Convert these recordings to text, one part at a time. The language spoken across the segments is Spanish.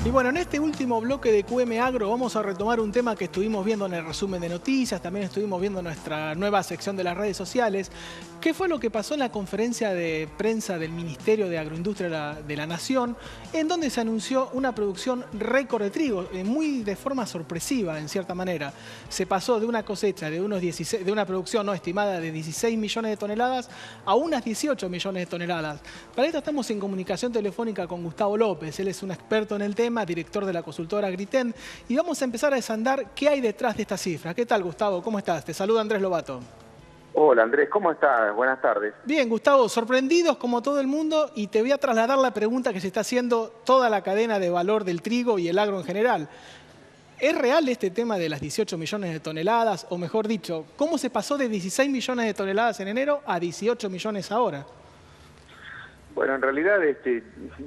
Y bueno, en este último bloque de QM Agro vamos a retomar un tema que estuvimos viendo en el resumen de noticias, también estuvimos viendo nuestra nueva sección de las redes sociales. ¿Qué fue lo que pasó en la conferencia de prensa del Ministerio de Agroindustria de la Nación, en donde se anunció una producción récord de trigo, muy de forma sorpresiva en cierta manera? Se pasó de una cosecha de una producción no estimada de 16 millones de toneladas a unas 18 millones de toneladas. Para esto estamos en comunicación telefónica con Gustavo López, él es un experto en el tema, director de la consultora Agriten, y vamos a empezar a desandar qué hay detrás de esta cifra. ¿Qué tal, Gustavo? ¿Cómo estás? Te saluda Andrés Lobato. Hola Andrés, ¿cómo estás? Buenas tardes. Bien, Gustavo, sorprendidos como todo el mundo, y te voy a trasladar la pregunta que se está haciendo toda la cadena de valor del trigo y el agro en general. ¿Es real este tema de las 18 millones de toneladas? O mejor dicho, ¿cómo se pasó de 16 millones de toneladas en enero a 18 millones ahora? Bueno, en realidad,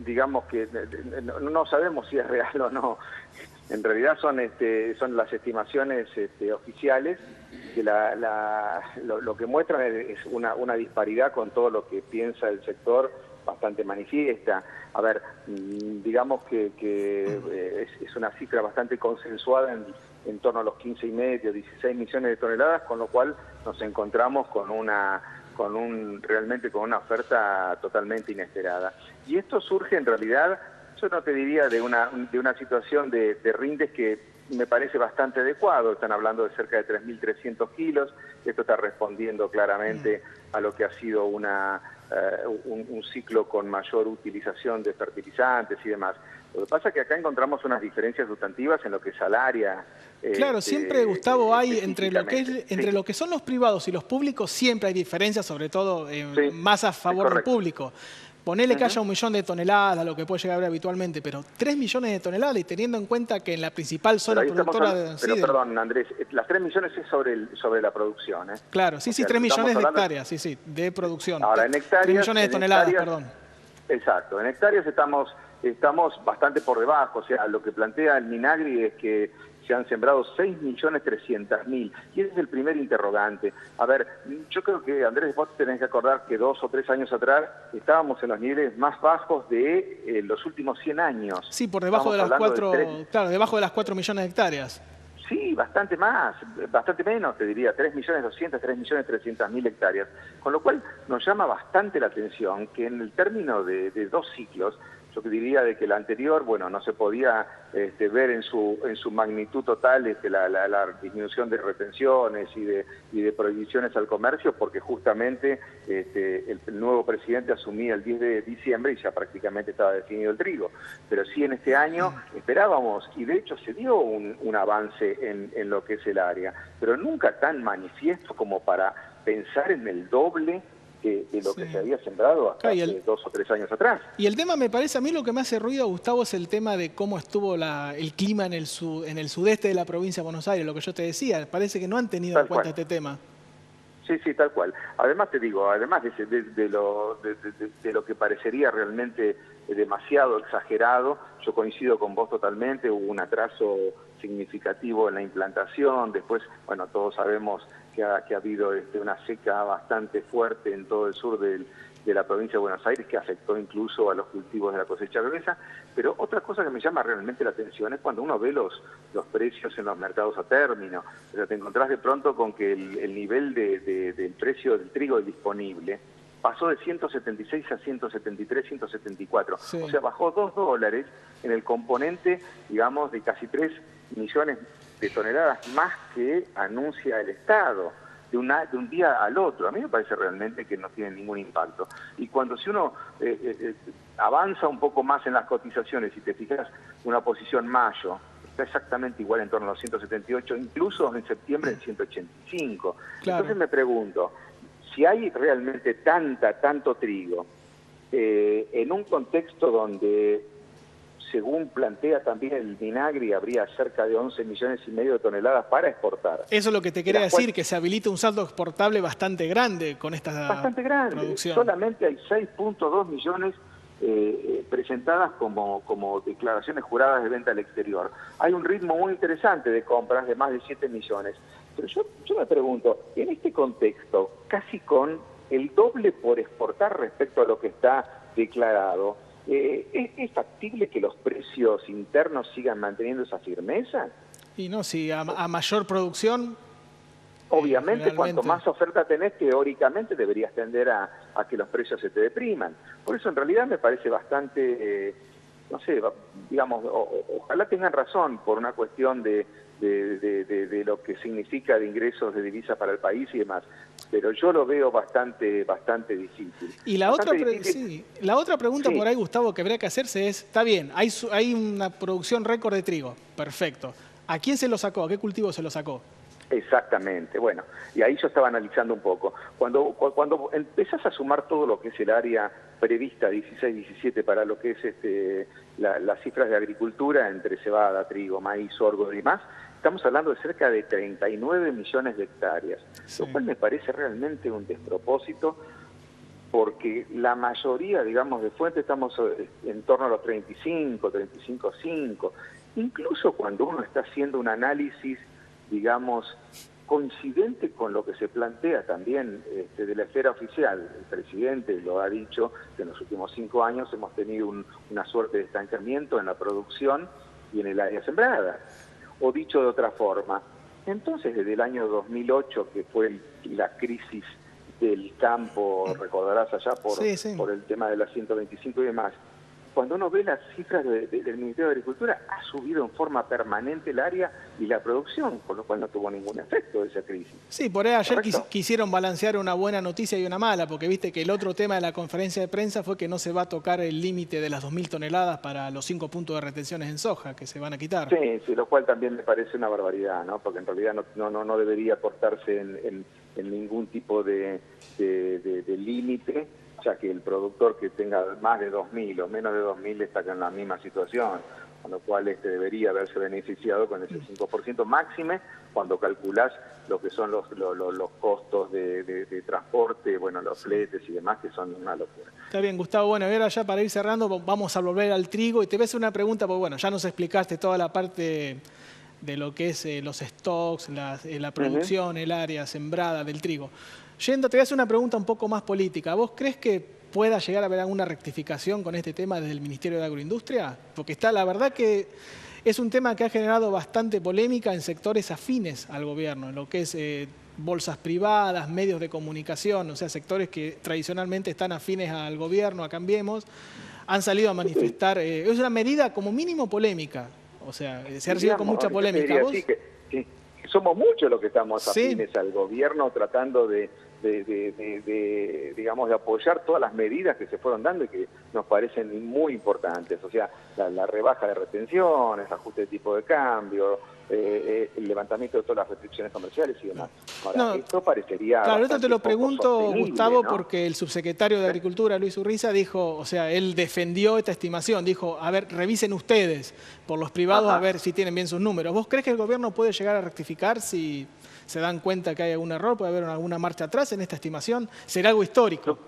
digamos que no sabemos si es real o no. En realidad son las estimaciones oficiales, que lo que muestran es una disparidad con todo lo que piensa el sector, bastante manifiesta. A ver, digamos que es una cifra bastante consensuada en torno a los 15,5, 16 millones de toneladas, con lo cual nos encontramos realmente con una oferta totalmente inesperada. Y esto surge en realidad, yo no te diría de una situación de rindes que me parece bastante adecuado. Están hablando de cerca de 3.300 kilos. Esto está respondiendo claramente a lo que ha sido un ciclo con mayor utilización de fertilizantes y demás. Lo que pasa es que acá encontramos unas diferencias sustantivas en lo que es salaria. Claro, siempre, Gustavo, hay entre sí, lo que son los privados y los públicos, siempre hay diferencias, sobre todo sí, más a favor del público. Ponele que haya 1 millón de toneladas, lo que puede llegar a haber habitualmente, pero 3 millones de toneladas, y teniendo en cuenta que en la principal zona productora... Perdón, Andrés, las 3 millones es sobre la producción, ¿eh? Claro, sí, 3 millones de hectáreas, sí, de producción. Ahora, en hectáreas... 3 millones de toneladas, perdón. Exacto, en hectáreas estamos bastante por debajo. O sea, lo que plantea el Minagri es que se han sembrado 6.300.000, y ese es el primer interrogante. A ver, yo creo que, Andrés, vos tenés que acordar que 2 o 3 años atrás estábamos en los niveles más bajos de los últimos 100 años. Sí, por debajo de las 4, claro, debajo de las 4 millones de hectáreas. Sí, bastante más, bastante menos, te diría, 3.200.000, 3.300.000 hectáreas. Con lo cual nos llama bastante la atención que en el término de 2 ciclos, yo que diría de que el anterior, bueno, no se podía ver en su magnitud total la disminución de retenciones y de prohibiciones al comercio, porque justamente el nuevo presidente asumía el 10 de diciembre y ya prácticamente estaba definido el trigo. Pero sí, en este año esperábamos, y de hecho se dio un avance en lo que es el área, pero nunca tan manifiesto como para pensar en el doble de lo que se había sembrado hasta hace 2 o 3 años atrás. Y el tema, me parece, a mí lo que me hace ruido, Gustavo, es el tema de cómo estuvo el clima en el sudeste de la provincia de Buenos Aires, lo que yo te decía. Parece que no han tenido en cuenta este tema. Sí, sí, tal cual. Además te digo, además de lo que parecería realmente demasiado exagerado, yo coincido con vos totalmente. Hubo un atraso significativo en la implantación. Después, bueno, todos sabemos que ha habido una seca bastante fuerte en todo el sur de la provincia de Buenos Aires, que afectó incluso a los cultivos de la cosecha gruesa. Pero otra cosa que me llama realmente la atención es cuando uno ve los precios en los mercados a término. O sea, te encontrás de pronto con que el nivel del precio del trigo disponible pasó de 176 a 173, 174. Sí. O sea, bajó $2 en el componente, digamos, de casi 3 millones de toneladas más que anuncia el Estado de un día al otro. A mí me parece realmente que no tiene ningún impacto. Y si uno avanza un poco más en las cotizaciones y te fijas, una posición mayo está exactamente igual, en torno a los 178, incluso en septiembre en 185. Claro. Entonces me pregunto, si hay realmente tanto trigo, en un contexto donde, según plantea también el Minagri, habría cerca de 11,5 millones de toneladas para exportar. Eso es lo que te quería decir, que se habilita un saldo exportable bastante grande con esta producción. Bastante grande. Solamente hay 6.2 millones presentadas como declaraciones juradas de venta al exterior. Hay un ritmo muy interesante de compras de más de 7 millones. Pero yo me pregunto, en este contexto, casi con el doble por exportar respecto a lo que está declarado, ¿Es factible que los precios internos sigan manteniendo esa firmeza? Y no, si a mayor producción... Obviamente, cuanto más oferta tenés, teóricamente deberías tender a que los precios se te depriman. Por eso, en realidad, me parece bastante, no sé, digamos, ojalá tengan razón por una cuestión de lo que significa de ingresos de divisa para el país y demás. Pero yo lo veo bastante difícil. Y la otra pregunta por ahí, Gustavo, que habría que hacerse es, está bien, hay una producción récord de trigo, perfecto. ¿A quién se lo sacó? ¿A qué cultivo se lo sacó? Exactamente, bueno, y ahí yo estaba analizando un poco. Cuando empezás a sumar todo lo que es el área prevista 16-17 para lo que es las cifras de agricultura entre cebada, trigo, maíz, sorgo y demás, estamos hablando de cerca de 39 millones de hectáreas, lo cual me parece realmente un despropósito, porque la mayoría, digamos, de fuentes estamos en torno a los 35, 35,5, incluso cuando uno está haciendo un análisis, digamos, coincidente con lo que se plantea también de la esfera oficial. El presidente lo ha dicho, que en los últimos 5 años hemos tenido una suerte de estancamiento en la producción y en el área sembrada. O dicho de otra forma, entonces desde el año 2008, que fue la crisis del campo, recordarás allá por el tema de las 125 y demás, cuando uno ve las cifras del Ministerio de Agricultura, ha subido en forma permanente el área y la producción, con lo cual no tuvo ningún efecto esa crisis. Sí, por ahí ayer quisieron balancear una buena noticia y una mala, porque viste que el otro tema de la conferencia de prensa fue que no se va a tocar el límite de las 2.000 toneladas para los 5 puntos de retenciones en soja, que se van a quitar. Sí, lo cual también me parece una barbaridad, ¿no? Porque en realidad no debería aportarse en ningún tipo de límite, ya que el productor que tenga más de 2.000 o menos de 2.000 está en la misma situación, con lo cual debería haberse beneficiado con ese 5% máxime cuando calculás lo que son los costos de transporte, bueno, los fletes y demás, que son una locura. Está bien, Gustavo. Bueno, ahora ya para ir cerrando vamos a volver al trigo y te voy a hacer una pregunta, porque bueno, ya nos explicaste toda la parte de lo que es los stocks, la producción, el área sembrada del trigo. Te voy a hacer una pregunta un poco más política. ¿Vos crees que pueda llegar a haber alguna rectificación con este tema desde el Ministerio de Agroindustria? Porque la verdad que es un tema que ha generado bastante polémica en sectores afines al gobierno, en lo que es bolsas privadas, medios de comunicación, o sea, sectores que tradicionalmente están afines al gobierno, a Cambiemos, han salido a manifestar. Es una medida como mínimo polémica, o sea, se ha recibido con mucha polémica. ¿Vos? Sí, somos muchos los que estamos afines al gobierno tratando de apoyar todas las medidas que se fueron dando y que nos parecen muy importantes, o sea, la rebaja de retenciones, ajuste de tipo de cambio, el levantamiento de todas las restricciones comerciales y demás. Ahora, esto parecería... Claro, esto te lo pregunto, Gustavo, ¿no? porque el subsecretario de Agricultura, Luis Urriza, dijo, o sea, él defendió esta estimación, dijo, a ver, revisen ustedes por los privados a ver si tienen bien sus números. ¿Vos crees que el gobierno puede llegar a rectificar si se dan cuenta que hay algún error, puede haber alguna marcha atrás en esta estimación? ¿Será algo histórico?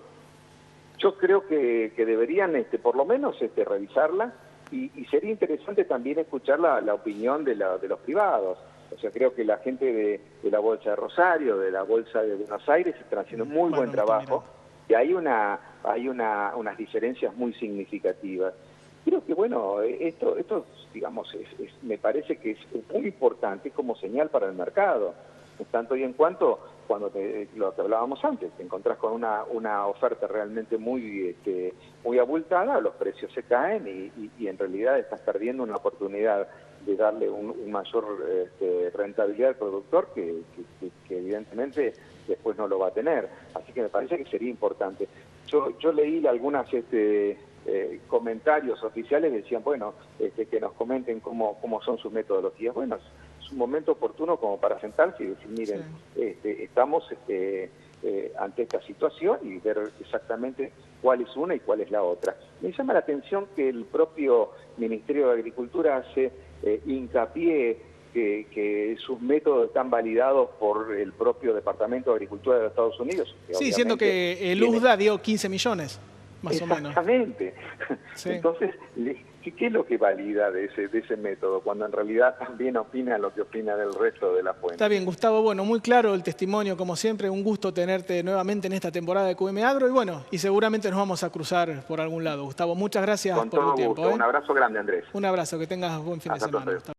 Yo creo que deberían por lo menos revisarla y sería interesante también escuchar la opinión de los privados. O sea, creo que la gente de la Bolsa de Rosario, de la Bolsa de Buenos Aires están haciendo muy buen trabajo y hay unas diferencias muy significativas. Creo que, bueno, esto digamos, me parece que es muy importante como señal para el mercado. Tanto y en cuanto, cuando lo que hablábamos antes, te encontrás con una oferta realmente muy abultada, los precios se caen y en realidad estás perdiendo una oportunidad de darle un mayor rentabilidad al productor que evidentemente después no lo va a tener. Así que me parece que sería importante. Yo leí algunas comentarios oficiales que decían, bueno, que nos comenten cómo son sus metodologías. Bueno, es un momento oportuno como para sentarse y decir, miren, estamos ante esta situación y ver exactamente cuál es una y cuál es la otra. Me llama la atención que el propio Ministerio de Agricultura hace hincapié que sus métodos están validados por el propio Departamento de Agricultura de los Estados Unidos. Sí, siendo que el USDA dio 15 millones. más o menos. Exactamente. Sí. Entonces, ¿qué es lo que valida de ese método? Cuando en realidad también opina lo que opina del resto de la fuente. Está bien, Gustavo. Bueno, muy claro el testimonio, como siempre. Un gusto tenerte nuevamente en esta temporada de QM Agro. Y bueno, y seguramente nos vamos a cruzar por algún lado. Gustavo, muchas gracias Con por todo tu tiempo. gusto. Un abrazo grande, Andrés. Un abrazo, que tengas buen fin de semana.